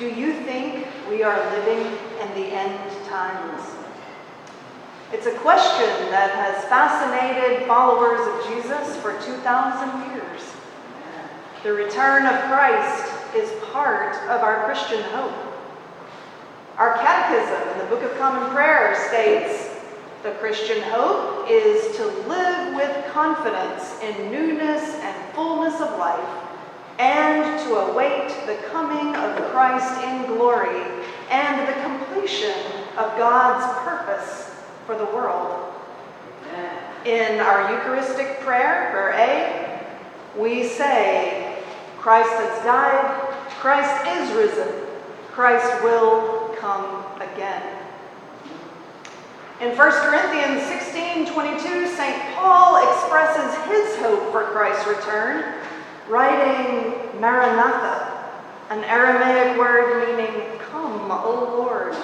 Do you think we are living in the end times? It's a question that has fascinated followers of Jesus for 2,000 years. The return of Christ is part of our Christian hope. Our catechism in the Book of Common Prayer states, the Christian hope is to live with confidence in newness and fullness of life, and to await the coming of Christ in glory and the completion of God's purpose for the world. In our Eucharistic prayer, prayer A, we say, Christ has died, Christ is risen, Christ will come again. In 1 Corinthians 16:22, St. Paul expresses his hope for Christ's return, writing Maranatha, an Aramaic word meaning, "Come, O Lord."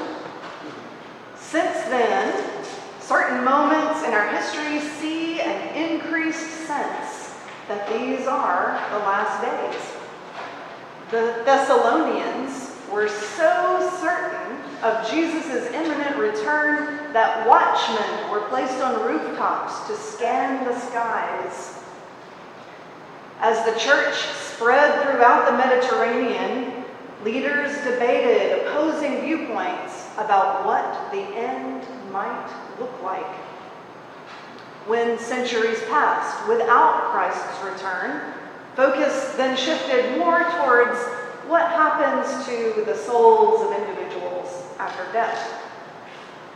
Since then, certain moments in our history see an increased sense that these are the last days. The Thessalonians were so certain of Jesus' imminent return that watchmen were placed on rooftops to scan the skies. As the church spread throughout the Mediterranean, leaders debated opposing viewpoints about what the end might look like. When centuries passed without Christ's return, focus then shifted more towards what happens to the souls of individuals after death.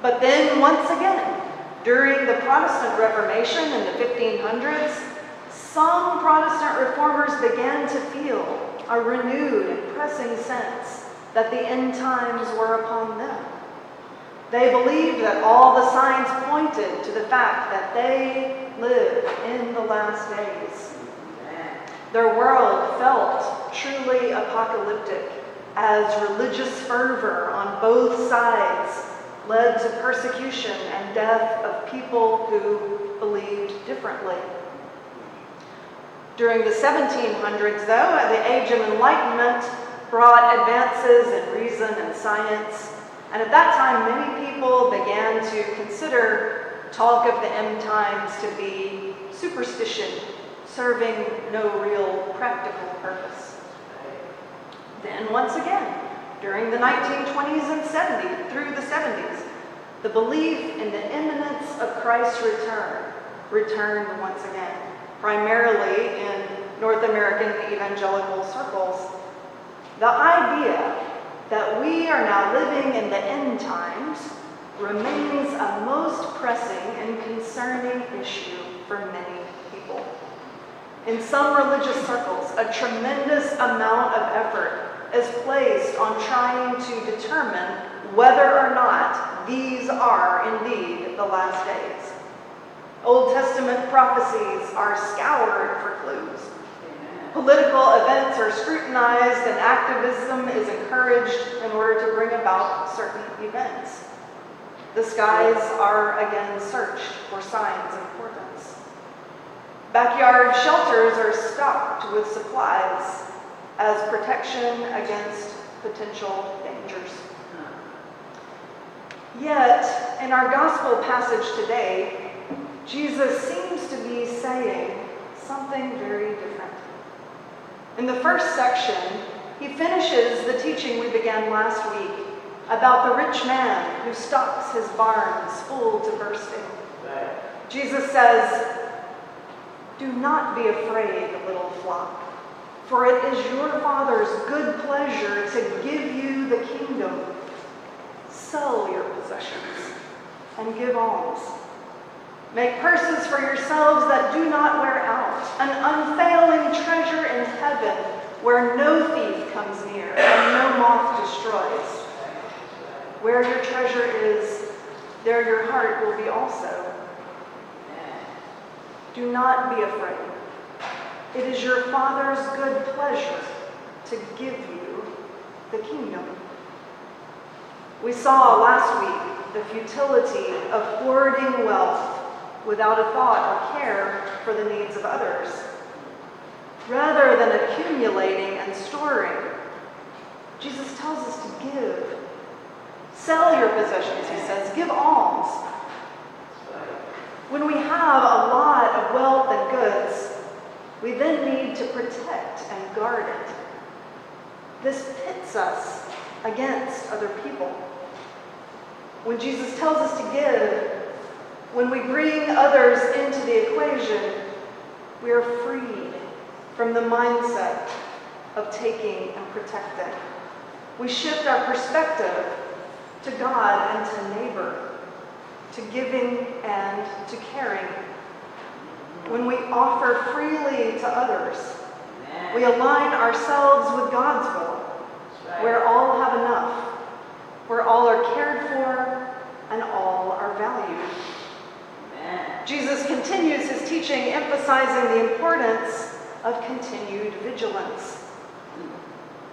But then once again, during the Protestant Reformation in the 1500s, some Protestant reformers began to feel a renewed and pressing sense that the end times were upon them. They believed that all the signs pointed to the fact that they lived in the last days. Their world felt truly apocalyptic as religious fervor on both sides led to persecution and death of people who believed differently. During the 1700s, though, the Age of Enlightenment brought advances in reason and science, and at that time many people began to consider talk of the end times to be superstition, serving no real practical purpose. Then once again, during the 1920s and 70s, through the 70s, the belief in the imminence of Christ's return returned once again, primarily in North American evangelical circles. The idea that we are now living in the end times remains a most pressing and concerning issue for many people. In some religious circles, a tremendous amount of effort is placed on trying to determine whether or not these are indeed the last days. Old Testament prophecies are scoured for clues. Political events are scrutinized and activism is encouraged in order to bring about certain events. The skies are again searched for signs of importance. Backyard shelters are stocked with supplies as protection against potential dangers. Yet, in our gospel passage today, Jesus seems to be saying something very different. In the first section, he finishes the teaching we began last week about the rich man who stocks his barns full to bursting. Jesus says, "Do not be afraid, little flock, for it is your Father's good pleasure to give you the kingdom. Sell your possessions and give alms. Make purses for yourselves that do not wear out, an unfailing treasure in heaven where no thief comes near and no moth destroys. Where your treasure is, there your heart will be also. Do not be afraid. It is your Father's good pleasure to give you the kingdom." We saw last week the futility of hoarding wealth without a thought or care for the needs of others. Rather than accumulating and storing, Jesus tells us to give. Sell your possessions, he says. Give alms. When we have a lot of wealth and goods, we then need to protect and guard it. This pits us against other people. When Jesus tells us to give, when we bring others into the equation, we are freed from the mindset of taking and protecting. We shift our perspective to God and to neighbor, to giving and to caring. When we offer freely to others, we align ourselves with God's will, where all have enough, where all are cared for and all are valued. Jesus continues his teaching, emphasizing the importance of continued vigilance.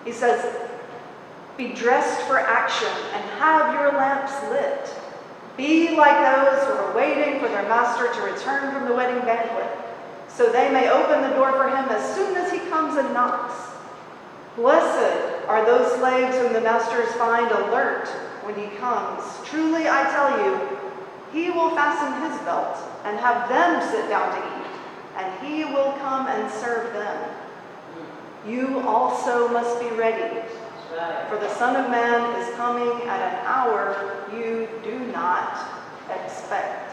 He says, be dressed for action and have your lamps lit. Be like those who are waiting for their master to return from the wedding banquet, so they may open the door for him as soon as he comes and knocks. Blessed are those slaves whom the masters find alert when he comes. Truly, I tell you, he will fasten his belt and have them sit down to eat, and he will come and serve them. You also must be ready, for the Son of Man is coming at an hour you do not expect.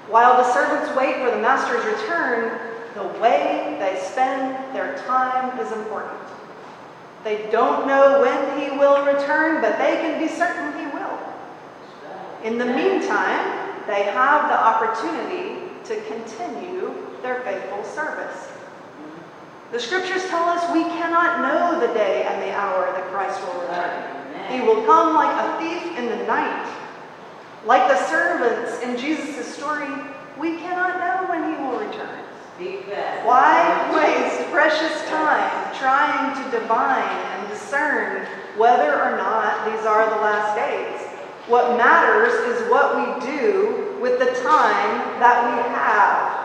While the servants wait for the master's return, the way they spend their time is important. They don't know when he will return, but they can be certain he will. In the meantime, they have the opportunity to continue their faithful service. The scriptures tell us we cannot know the day and the hour that Christ will return. He will come like a thief in the night. Like the servants in Jesus' story, we cannot know when he will return. Why waste precious time trying to divine and discern whether or not these are the last days? What matters is what we do with the time that we have.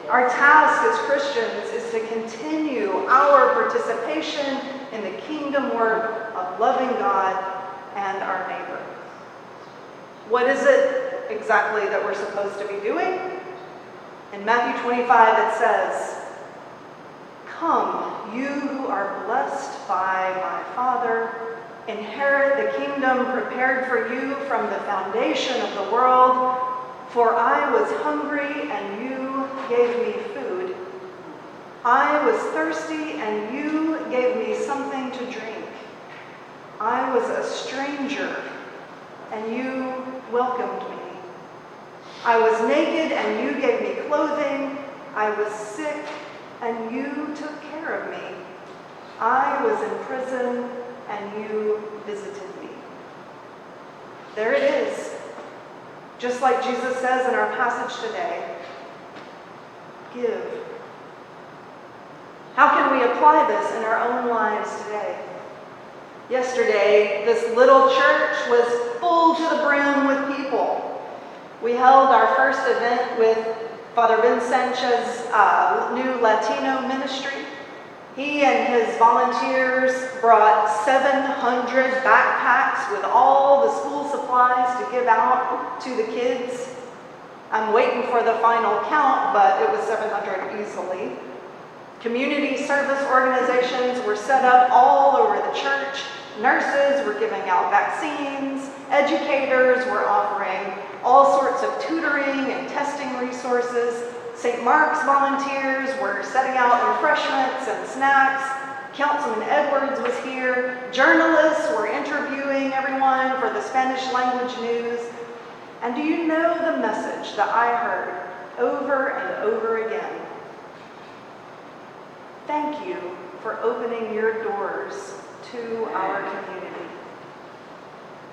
Our task as Christians is to continue our participation in the kingdom work of loving God and our neighbor. What is it exactly that we're supposed to be doing? In Matthew 25 it says, "Come, you who are blessed by my Father, inherit the kingdom prepared for you from the foundation of the world. For I was hungry and you gave me food. I was thirsty and you gave me something to drink. I was a stranger and you welcomed me. I was naked and you gave me clothing. I was sick and you took care of me. I was in prison and you visited me." There it is. Just like Jesus says in our passage today, give. How can we apply this in our own lives today? Yesterday, this little church was full to the brim with people. We held our first event with Father Ben Sanchez's new Latino ministry. He and his volunteers brought 700 backpacks with all the school supplies to give out to the kids. I'm waiting for the final count, but it was 700 easily. Community service organizations were set up all over the church. Nurses were giving out vaccines. Educators were offering all sorts of tutoring and testing resources. St. Mark's volunteers were setting out refreshments and snacks. Councilman Edwards was here. Journalists were interviewing everyone for the Spanish language news. And do you know the message that I heard over and over again? Thank you for opening your doors to our community.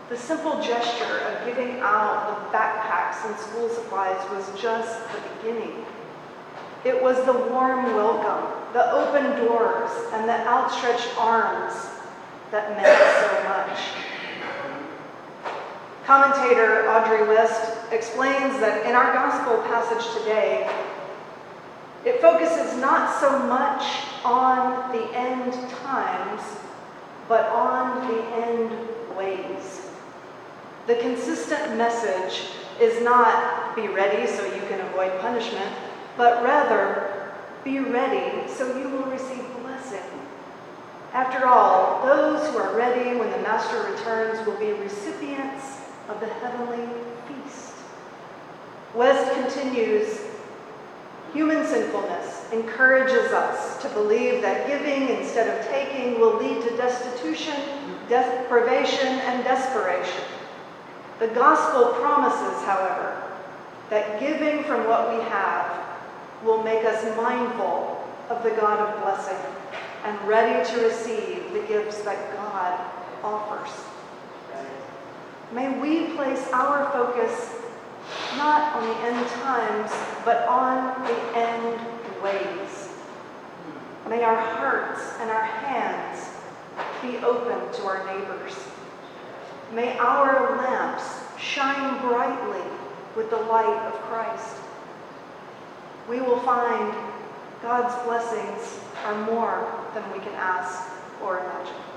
The simple gesture of giving out the backpacks and school supplies was just the beginning. It was the warm welcome, the open doors, and the outstretched arms that meant so much. Commentator Audrey West explains that in our gospel passage today, It focuses not so much on the end times, but on the end ways. The consistent message is not be ready so you can avoid punishment, but rather be ready so you will receive blessing. After all, those who are ready when the Master returns will be recipients of the heavenly feast. West continues, human sinfulness encourages us to believe that giving instead of taking will lead to destitution, deprivation, and desperation. The gospel promises, however, that giving from what we have will make us mindful of the God of blessing and ready to receive the gifts that God offers. May we place our focus not on the end times, but on the end ways. May our hearts and our hands be open to our neighbors. May our lamps shine brightly with the light of Christ. We will find God's blessings are more than we can ask or imagine.